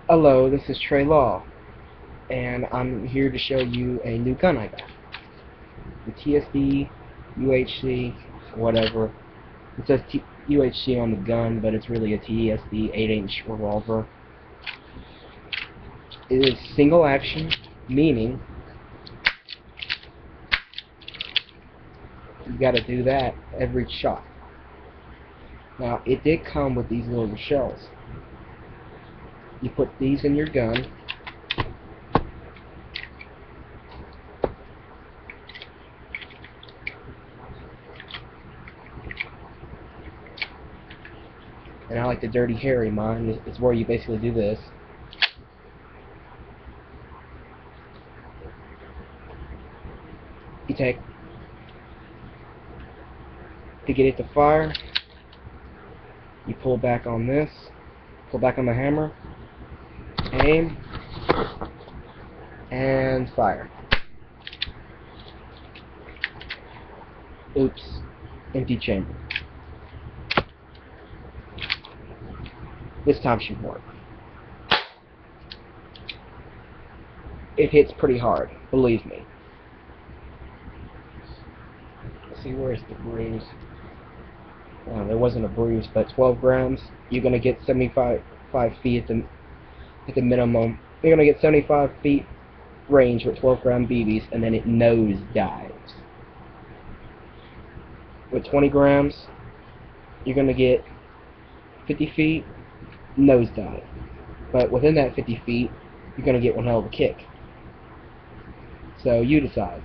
Hello, this is Trey Law, and I'm here to show you a new gun I got. The TSD, UHC, whatever. It says UHC on the gun, but it's really a TSD 8-inch revolver. It is single action, meaning you gotta do that every shot. Now, it did come with these little shells. You put these in your gun, and I like the Dirty Harry mine. It's where you basically do this. You take, to get it to fire, you pull back on this, pull back on the hammer, aim, and fire. Oops, empty chamber. This time should work. It hits pretty hard, believe me. Let's see, where's the bruise? There wasn't a bruise, but 12 grams. You're gonna get 75 feet at the minimum. You're gonna get 75 feet range with 12-gram BBs, and then it nose dives. With 20 grams, you're gonna get 50 feet nose dive. But within that 50 feet, you're gonna get one hell of a kick. So you decide.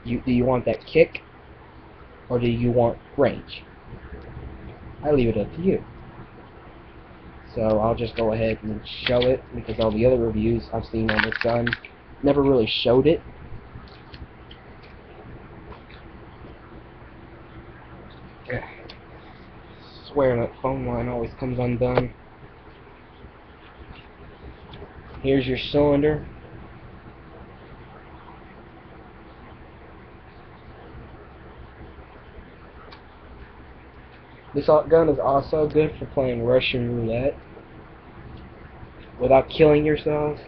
Do you want that kick, or do you want range? I leave it up to you. So I'll just go ahead and show it, because all the other reviews I've seen on this gun never really showed it. I swear that phone line always comes undone. Here's your cylinder. This gun is also good for playing Russian roulette without killing yourself.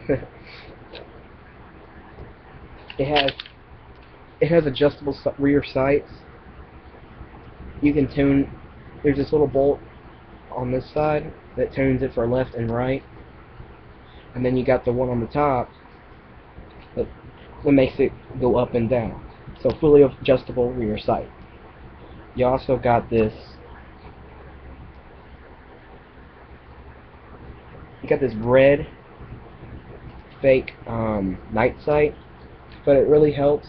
It has adjustable rear sights. You can tune. There's this little bolt on this side that tunes it for left and right, and then you got the one on the top that makes it go up and down. So fully adjustable rear sight. You also got this. You got this red fake night sight, but it really helps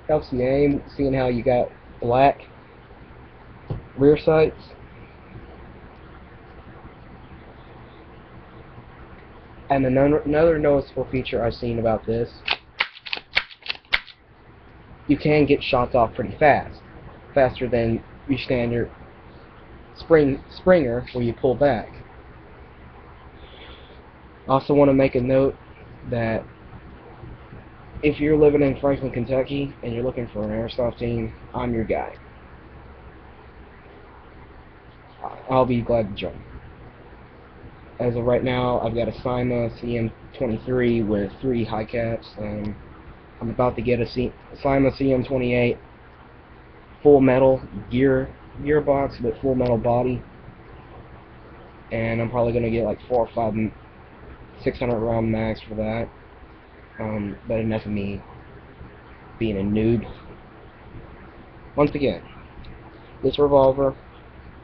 you aim, seeing how you got black rear sights. And another noticeable feature I've seen about this, you can get shots off pretty fast, faster than your standard Springer where you pull back. I also want to make a note that if you're living in Franklin, Kentucky, and you're looking for an airsoft team, I'm your guy. I'll be glad to join. As of right now, I've got a CYMA CM23 with 3 high caps, and I'm about to get a CYMA CM28 full metal gearbox with full metal body, and I'm probably going to get like 4 or 5 600 round mags for that. But enough of me being a noob. Once again, this revolver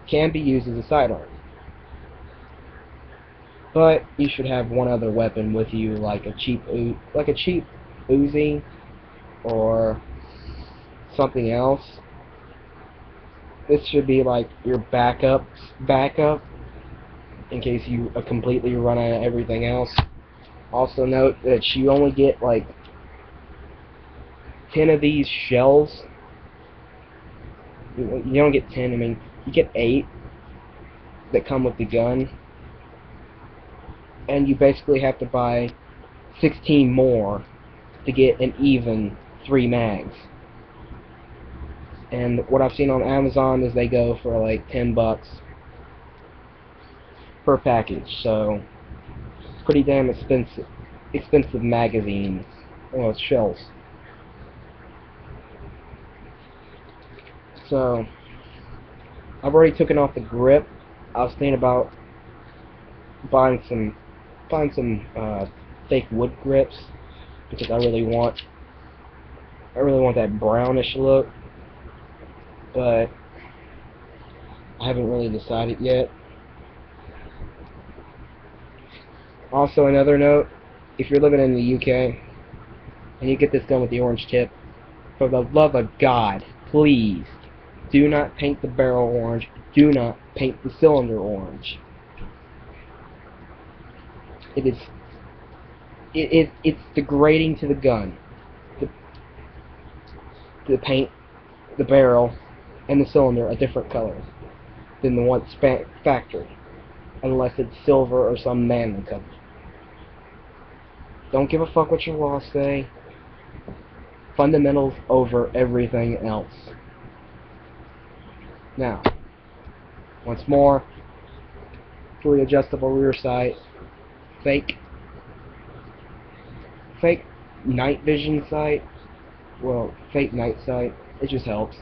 can be used as a sidearm, but you should have one other weapon with you, like a cheap Uzi or something else. This should be like your backup in case you completely run out of everything else. Also note that you only get like 10 of these shells. You don't get 10, I mean, you get 8 that come with the gun. And you basically have to buy 16 more to get an even 3 mags. And what I've seen on Amazon is they go for like $10 per package. So pretty damn expensive magazines, well, shells. So I've already taken off the grip. I was thinking about buying some fake wood grips because I really want that brownish look, but I haven't really decided yet. Also, another note, if you're living in the UK and you get this gun with the orange tip, for the love of God, please do not paint the barrel orange. Do not paint the cylinder orange. It's degrading to the gun to paint the barrel and the cylinder a different color than the one factory, unless it's silver or some manly color. Don't give a fuck what your laws say. Fundamentals over everything else. Now, once more, fully adjustable rear sight, fake night vision sight, well, fake night sight, it just helps.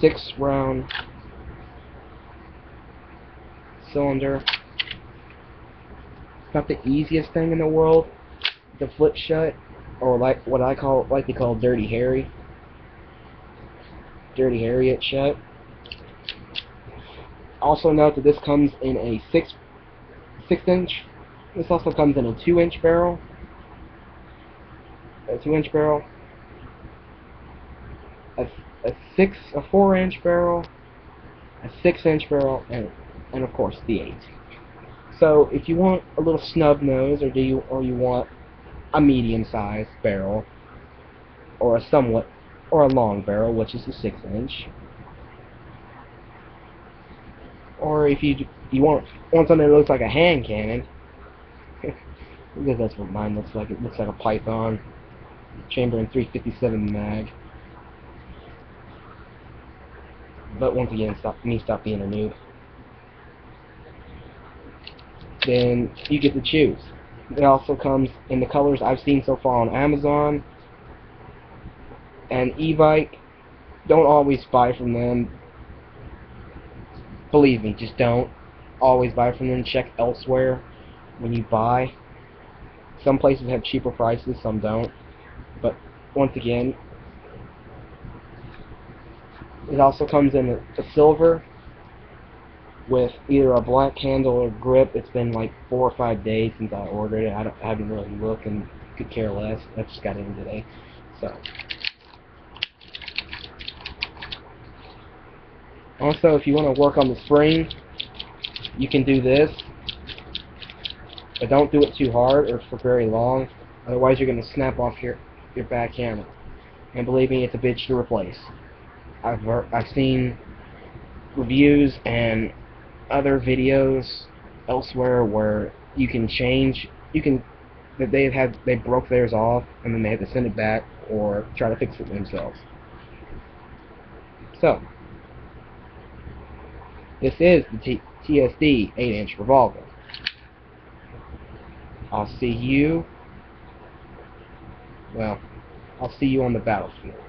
6-round cylinder. It's not the easiest thing in the world to flip shut, or like what I like to call Dirty Harry it shut. Also note that this comes in a 6-inch. This also comes in a 2-inch barrel. A 2-inch barrel. A 4-inch barrel. A 6-inch barrel, and of course the 8. So if you want a little snub nose, or you want a medium-sized barrel, or a long barrel, which is the 6-inch, or if you want something that looks like a hand cannon, because that's what mine looks like. It looks like a Python chamber in 357 mag. But once again, stop being a noob. Then you get to choose. It also comes in the colors I've seen so far on Amazon and e-bike. Don't always buy from them. Believe me, just don't always buy from them. Check elsewhere when you buy. Some places have cheaper prices, some don't. But once again, it also comes in a silver with either a black handle or grip. It's been like 4 or 5 days since I ordered it. I haven't really looked and could care less. I just got in today. So, also, if you want to work on the spring, you can do this, but don't do it too hard or for very long. Otherwise, you're going to snap off your back hammer. And believe me, it's a bitch to replace. I've seen reviews and other videos elsewhere where they broke theirs off and then they had to send it back or try to fix it themselves. So, this is the TSD 8-inch revolver. I'll see you on the battlefield.